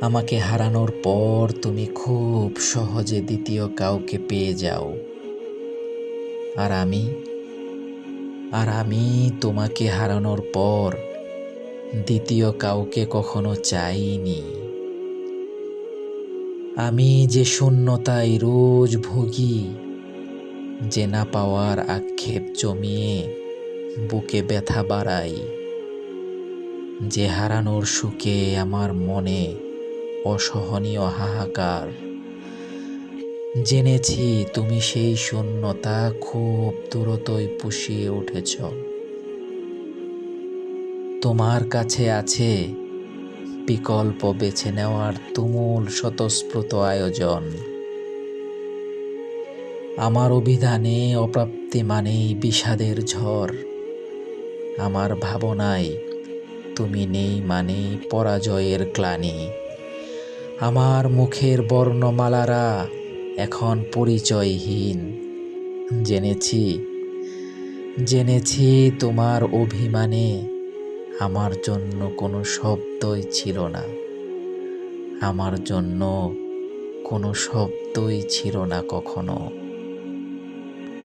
আমাকে হারানোর পর তুমি খুব সহজে দ্বিতীয় কাউকে পেয়ে যাও। আর আমি আর আমি তোমাকে হারানোর পর দ্বিতীয় কাউকে কখনো চাইনি। আমি যে শূন্যতায় রোজ ভুগি, যে না পাওয়ার আক্ষেপ জমিয়ে বুকে ব্যথা বাড়াই, যে হারানোর সুখে আমার মনে অসহনীয় হাহাকার, জেনেছি তুমি সেই শূন্যতা খুব দ্রুতই পুষিয়ে উঠেছ। তোমার কাছে আছে বিকল্প বেছে নেওয়ার তুমুল স্বতঃস্ফূর্ত আয়োজন। আমার অভিধানে অপ্রাপ্তি মানেই বিষাদের ঝড়, আমার ভাবনায় তুমি নেই মানেই পরাজয়ের গ্লানি। আমার মুখের বর্ণমালারা এখন পরিচয়হীন। জেনেছি জেনেছি তোমার অভিমানে আমার জন্য কোনো শব্দই ছিল না, আমার জন্য কোনো শব্দই ছিল না কখনো।